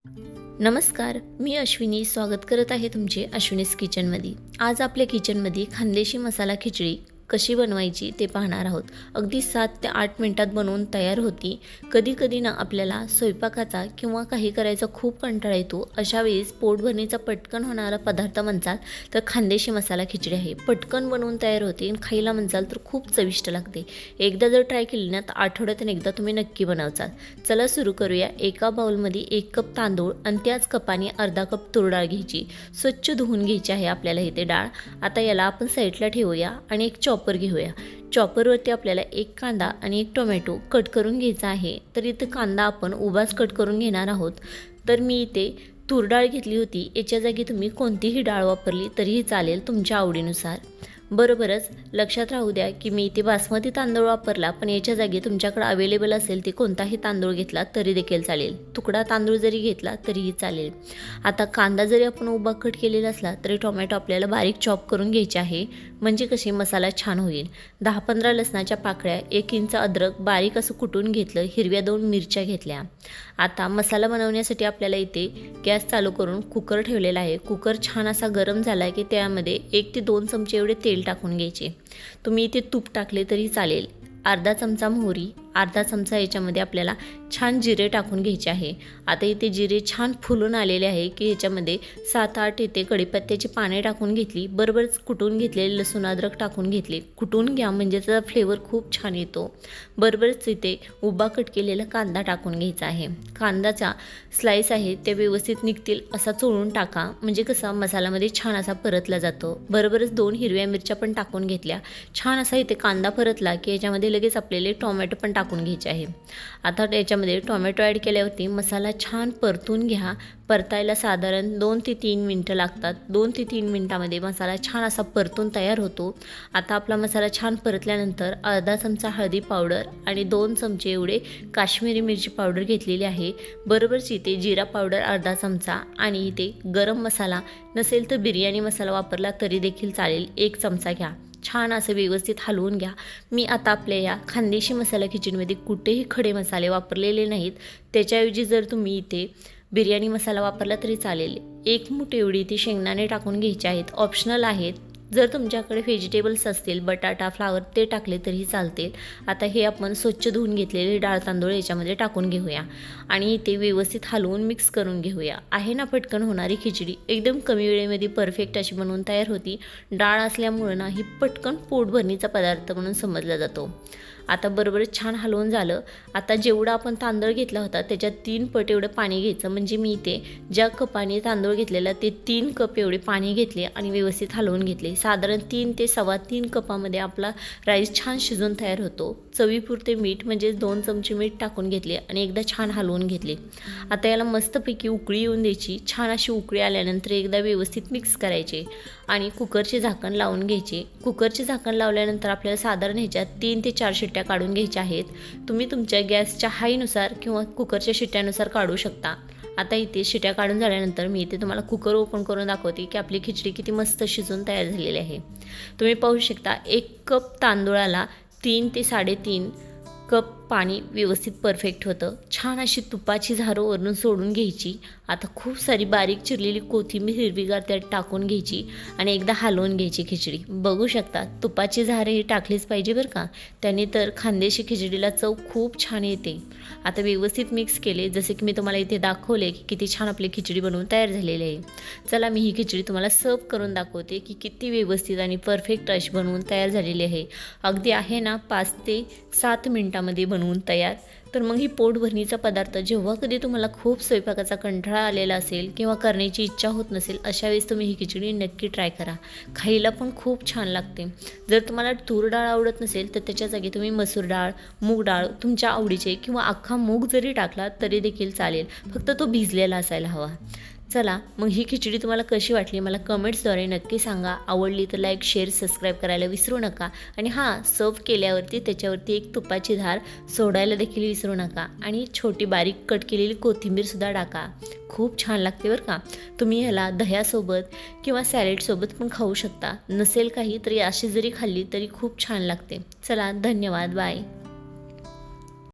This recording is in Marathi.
नमस्कार, मी अश्विनी स्वागत करत आहे तुमचे अश्विनीज किचनमध्ये। आज आपल्या किचनमध्ये खानदेशी मसाला खिचडी कशी बनवायची ते पाहणार आहोत। अगदी 7 ते 8 मिनिटात बनवून तयार होती। कधी ना आपल्याला स्वयंपाकाचा किंवा काही करायचा खूप कंटाळा येतो। अशा वेळेस पोटभरणीचा पटकन होणारा पदार्थ म्हणतात तर खानदेशी मसाला खिचडी आहे। पटकन बनवून तयार होते आणि खायला म्हणसाल तर खूप चविष्ट लागते। एकदा जर ट्राय केली ना तर आठवड्यातून एकदा तुम्ही नक्की बनवचाल। चला सुरू करूया। एका बाउलमध्ये 1 कप तांदूळ आणि त्याच कपाने अर्धा कप तूर डाळ घ्यायची। स्वच्छ धुवून घ्यायची आहे आपल्याला इथे डाळ। आता याला आपण साईडला ठेवूया आणि एक चॉपर घेऊया। चॉपरवरती आपल्याला 1 कांदा आणि 1 टोमॅटो कट करून घ्यायचा आहे। तर इथे कांदा आपण उभाच कट करून घेणार आहोत। तर मी इथे तूर डाळ घेतली होती। याच्या जागी तुम्ही कोणतीही डाळ वापरली तरीही चालेल तुमच्या आवडीनुसार। बरोबरच लक्षात राहू द्या की मी इथे बासमती तांदूळ वापरला, पण याच्या जागी तुमच्याकडे अवेलेबल असेल ते कोणताही तांदूळ घेतला तरी देखील चालेल। तुकडा तांदूळ जरी घेतला तरीही चालेल। आता कांदा जरी आपण उभा कट केलेला असला तरी टोमॅटो आपल्याला बारीक चॉप करून घ्यायचे आहे, म्हणजे कशी मसाला छान होईल। 10-15 लसणाच्या पाकळ्या, 1 इंच अद्रक बारीक असं कुटून घेतलं, हिरव्या 2 मिरच्या घेतल्या। आता मसाला बनवण्यासाठी आपल्याला इथे गॅस चालू करून कुकर ठेवलेला आहे। कुकर छान असा गरम झाला की त्यामध्ये 1 ते 2 चमचे एवढे तेल टाकून घ्यायचे। तुम्ही इथे तूप टाकले तरी चालेल। अर्धा चमचा मोहरी, अर्धा चमचा याच्यामध्ये आपल्याला छान जिरे टाकून घ्यायचे आहे। आता इथे जिरे छान फुलून आलेले आहे की याच्यामध्ये 7-8 इथे कढीपत्त्याची पाने टाकून घेतली। बरोबरच कुटून घेतलेले लसूण अद्रक टाकून घेतले। कुटून घ्या म्हणजे त्याचा फ्लेवर खूप छान येतो। बरोबरच इथे उभा कट केलेला कांदा टाकून घ्यायचा आहे। कांद्याचा स्लाइस आहे ते व्यवस्थित निघतील असा चोळून टाका, म्हणजे कसा मसाल्यामध्ये छान असा परतला जातो। बरोबरच 2 हिरव्या मिरच्या पण टाकून घेतल्या। छान असा इथे कांदा परतला की याच्यामध्ये लगेच आपल्याला टोमॅटो पण टाकून घ्यायचे आहे। आता याच्यामध्ये टोमॅटो ॲड केल्यावरती मसाला छान परतून घ्या। परतायला साधारण 2 ते 3 मिनिटं लागतात। 2 ते 3 मिनिटामध्ये मसाला छान असा परतून तयार होतो। आता आपला मसाला छान परतल्यानंतर अर्धा चमचा हळदी पावडर आणि 2 चमचे एवढे काश्मीरी मिरची पावडर घेतलेली आहे। बरोबरच इथे जिरा पावडर अर्धा चमचा आणि इथे गरम मसाला नसेल तर बिर्याणी मसाला वापरला तरी देखील चालेल, 1 चमचा घ्या। छान असं व्यवस्थित हलवून घ्या। मी आता आपल्या या खानदेशी मसाला खिचडीमध्ये कुठेही खडे मसाले वापरलेले नाहीत। त्याच्याऐवजी जर तुम्ही इथे बिर्याणी मसाला वापरला तरी चालेल। 1 मूठ एवढी इथे शेंगदाणे टाकून घ्यायचे आहेत, ऑप्शनल आहेत। जर तुमच्याकडे व्हेजिटेबल्स असतील, बटाटा फ्लावर ते टाकले तरीही चालतील। आता हे आपण स्वच्छ धुवून घेतलेले डाळ तांदूळ याच्यामध्ये टाकून घेऊया आणि ते व्यवस्थित हलवून मिक्स करून घेऊया। आहे ना पटकन होणारी खिचडी, एकदम कमी वेळेमध्ये परफेक्ट अशी बनवून तयार होती। डाळ असल्यामुळे ना ही पटकन पोटभरणीचा पदार्थ म्हणून समजला जातो। आता बरोबरच छान हलवून झालं। आता जेवढा आपण तांदूळ घेतला होता त्याच्यात 3 पट एवढं पाणी घ्यायचं, म्हणजे मी इथे ज्या कपाने तांदूळ घेतलेला ते 3 कप एवढे पाणी घेतले आणि व्यवस्थित हलवून घेतले। साधारण 3 ते 3.25 कपामध्ये आपला राईस छान शिजून तयार होतो। चवीपुरते मीठ म्हणजे 2 चमचे मीठ टाकून घेतले आणि एकदा छान हलवून घेतले। आता याला मस्तपैकी उकळी येऊन द्यायची। छान अशी उकळी आल्यानंतर एकदा व्यवस्थित मिक्स करायचे आणि कुकरचे झाकण लावून घ्यायचे। कुकरचे झाकण लावल्यानंतर आपल्याला साधारण ह्याच्यात 3 ते 4 शिट्ट्या काढून घ्यायच्या आहेत। तुम्ही तुमच्या गॅसच्या हाईनुसार किंवा कुकरच्या शिट्ट्यानुसार काढू शकता। आता इथे शिट्ट्या काढून झाल्यानंतर मी इथे तुम्हाला कुकर ओपन करून दाखवते की आपली खिचडी किती मस्त शिजून तयार झालेली आहे। तुम्ही पाहू शकता 1 कप तांदूळाला 3 ते 3.5 कप पाणी व्यवस्थित परफेक्ट होतं। छान अशी तुपाची झारो वरून सोडून घ्यायची। आता खूप सारी बारीक चिरलेली कोथिंबीर हिरवीगार त्यात टाकून घ्यायची आणि एकदा हलवून घ्यायची खिचडी। बघू शकता तुपाची झारे ही टाकलीच पाहिजे बरं का, त्याने तर खानदेशी खिचडीला चव खूप छान येते। आता व्यवस्थित मिक्स केले, जसे की मी तुम्हाला इथे दाखवले की किती छान आपली खिचडी बनवून तयार झालेली आहे। चला मी ही खिचडी तुम्हाला सर्व करून दाखवते की किती व्यवस्थित आणि परफेक्ट अशी बनवून तयार झालेली आहे। अगदी आहे ना 5 ते 7 मिनिटामध्ये बनवून तयार। तर मग ही पोटभरणीचा पदार्थ जेव्हा कधी तुम्हाला खूप स्वयंपाकाचा कंटाळा आलेला असेल किंवा करण्याची इच्छा होत नसेल, अशा वेळेस तुम्ही ही खिचडी नक्की ट्राय करा। खायला पण खूप छान लागते। जर तुम्हाला तूर डाळ आवडत नसेल तर त्याच्या जागी तुम्ही मसूर डाळ, मूग डाळ तुमच्या आवडीचे किंवा अख्खा मूग जरी टाकला तरी देखील चालेल, फक्त तो भिजलेला असायला हवा। चला मग ही खिचडी तुम्हाला कशी वाटली मला कमेंट्सद्वारे नक्की सांगा। आवडली तर लाईक, शेअर, सबस्क्राईब करायला विसरू नका आणि हां, सर्व केल्यावरती त्याच्यावरती 1 तुपाची धार सोडायला देखील विसरू नका आणि छोटी बारीक कट केलेली कोथिंबीरसुद्धा टाका। खूप छान लागते बरं का। तुम्ही ह्याला दह्यासोबत किंवा सॅलेडसोबत पण खाऊ शकता। नसेल काही तरी अशी जरी खाल्ली तरी खूप छान लागते। चला धन्यवाद, बाय।